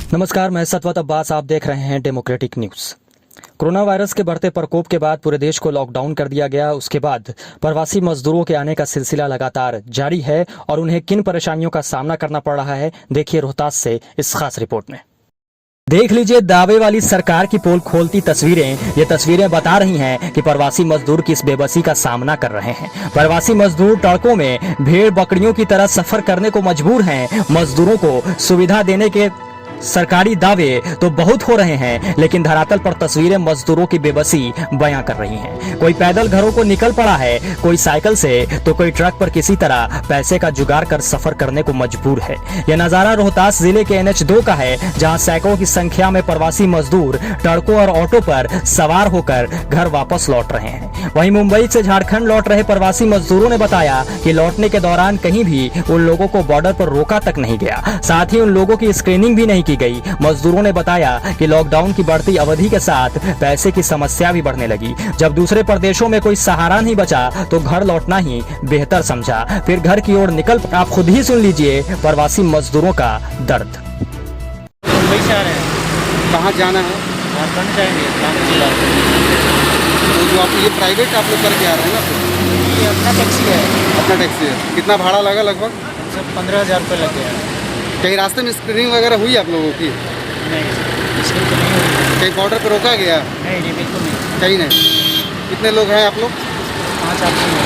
नमस्कार, मैं सतवत अब्बास। आप देख रहे हैं डेमोक्रेटिक न्यूज। कोरोना वायरस के बढ़ते प्रकोप के बाद पूरे देश को लॉकडाउन कर दिया गया। उसके बाद प्रवासी मजदूरों के आने का सिलसिला लगातार जारी है और उन्हें किन परेशानियों का सामना करना पड़ रहा है, देखिए रोहतास से इस खास रिपोर्ट में। देख लीजिए दावे वाली सरकार की पोल खोलती तस्वीरें। ये तस्वीरें बता रही हैं कि प्रवासी मजदूर किस बेबसी का सामना कर रहे हैं। प्रवासी मजदूर सड़कों में भेड़ बकरियों की तरह सफर करने को मजबूर हैं। मजदूरों को सुविधा देने के सरकारी दावे तो बहुत हो रहे हैं, लेकिन धरातल पर तस्वीरें मजदूरों की बेबसी बयां कर रही हैं। कोई पैदल घरों को निकल पड़ा है, कोई साइकिल से तो कोई ट्रक पर किसी तरह पैसे का जुगाड़ कर सफर करने को मजबूर है। यह नजारा रोहतास जिले के NH2 का है, जहां सैकड़ों की संख्या में प्रवासी मजदूर सड़कों और ऑटो पर सवार होकर घर वापस लौट रहे हैं। वहीं मुंबई से झारखंड लौट रहे प्रवासी मजदूरों ने बताया कि लौटने के दौरान कहीं भी उन लोगों को बॉर्डर पर रोका तक नहीं गया, साथ ही उन लोगों की स्क्रीनिंग भी नहीं की गई। मजदूरों ने बताया कि लॉकडाउन की बढ़ती अवधि के साथ पैसे की समस्या भी बढ़ने लगी। जब दूसरे प्रदेशों में कोई सहारा नहीं बचा तो घर लौटना ही बेहतर समझा। फिर घर की ओर निकल। आप खुद ही सुन लीजिए प्रवासी मजदूरों का दर्द। मुंबई से आ रहे हैं। कहाँ जाना है? झारखंड जाएंगे, रांची जिला। तो जो आप ये प्राइवेट आप लोग करके आ रहे हैं ना, तो ये अपना टैक्सी है। अपना टैक्सी है। कितना भाड़ा लगा लगभग? सब 15,000 रुपये लग गया। कहीं रास्ते में स्क्रीनिंग वगैरह हुई आप लोगों की? नहीं, इसलिए तो नहीं हुई। कहीं बॉर्डर पर रोका गया? नहीं जी, बिल्कुल नहीं। कहीं नहीं। कितने लोग हैं आप लोग? 5 आदमी हैं।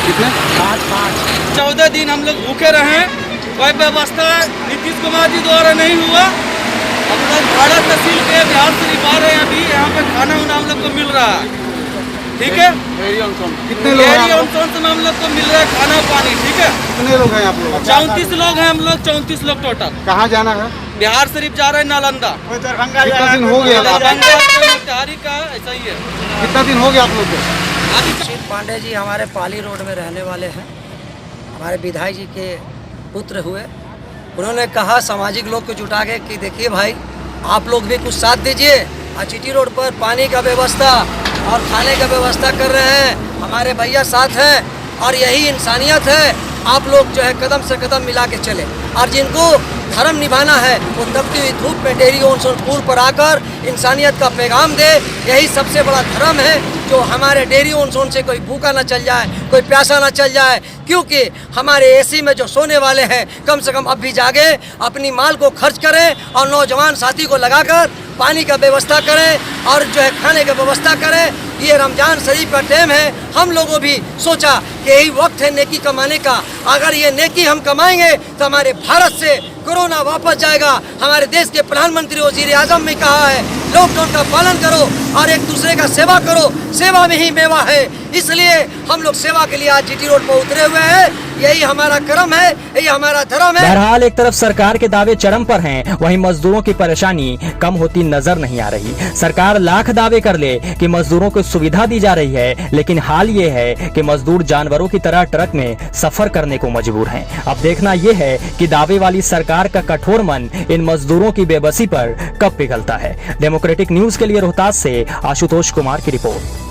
कितने? 5। 14 दिन हम लोग भूखे रहे। कोई व्यवस्था नीतीश कुमार जी द्वारा नहीं हुआ। हम लोग भारत तहसील के बिहार शरीफ आ रहे हैं। अभी यहाँ पे खाना वाना हम लोग को मिल रहा है, ठीक है। कितने लोग हैं आप लोग? में हम लोग को मिल रहा है खाना पानी, ठीक है। कितने लोग हैं आप लोग? 34 लोग हैं हम लोग, 34 लोग टोटल। कहाँ जाना है? बिहार शरीफ जा रहे हैं, नालंदा। कितना दिन हो गया? तैयारी का ऐसा ही है। कितना दिन हो गया आप लोग को? अभिषेक पांडे जी हमारे पाली रोड में रहने वाले हैं। हमारे विधायक जी के पुत्र हुए। उन्होंने कहा सामाजिक लोग को जुटा के कि देखिए भाई, आप लोग भी कुछ साथ दीजिए। GT रोड पर पानी का व्यवस्था और खाने का व्यवस्था कर रहे हैं। हमारे भैया साथ हैं और यही इंसानियत है। आप लोग जो है कदम से कदम मिला के चले, और जिनको धर्म निभाना है वो तपती हुई धूप में डेयरी ऑन सोन पुल पर आकर इंसानियत का पैगाम दे। यही सबसे बड़ा धर्म है, जो हमारे डेयरी ऑन सोन से कोई भूखा ना चल जाए, कोई प्यासा ना चल जाए। क्योंकि हमारे AC में जो सोने वाले हैं, कम से कम अब भी जागे, अपनी माल को खर्च करें और नौजवान साथी को लगाकर पानी का व्यवस्था करें और जो है खाने का व्यवस्था करें। ये रमजान शरीफ का टाइम है। हम लोगों भी सोचा कि यही वक्त है नेकी कमाने का। अगर ये नेकी हम कमाएंगे तो हमारे भारत से कोरोना वापस जाएगा। हमारे देश के प्रधानमंत्री वजीर आजम ने कहा है, लॉकडाउन का पालन करो और एक दूसरे का सेवा करो। सेवा में ही मेवा है। इसलिए हम लोग सेवा के लिए आज GT रोड पर उतरे हुए हैं। यही हमारा कर्म है, यही हमारा धर्म है। बहरहाल एक तरफ सरकार के दावे चरम पर हैं, वहीं मजदूरों की परेशानी कम होती नजर नहीं आ रही। सरकार लाख दावे कर ले कि मजदूरों को सुविधा दी जा रही है, लेकिन हाल ये है कि मजदूर जानवरों की तरह ट्रक में सफर करने को मजबूर हैं। अब देखना यह है कि दावे वाली सरकार का कठोर मन इन मजदूरों की बेबसी पर कब पिघलता है। डेमोक्रेटिक न्यूज के लिए रोहतास से आशुतोष कुमार की रिपोर्ट।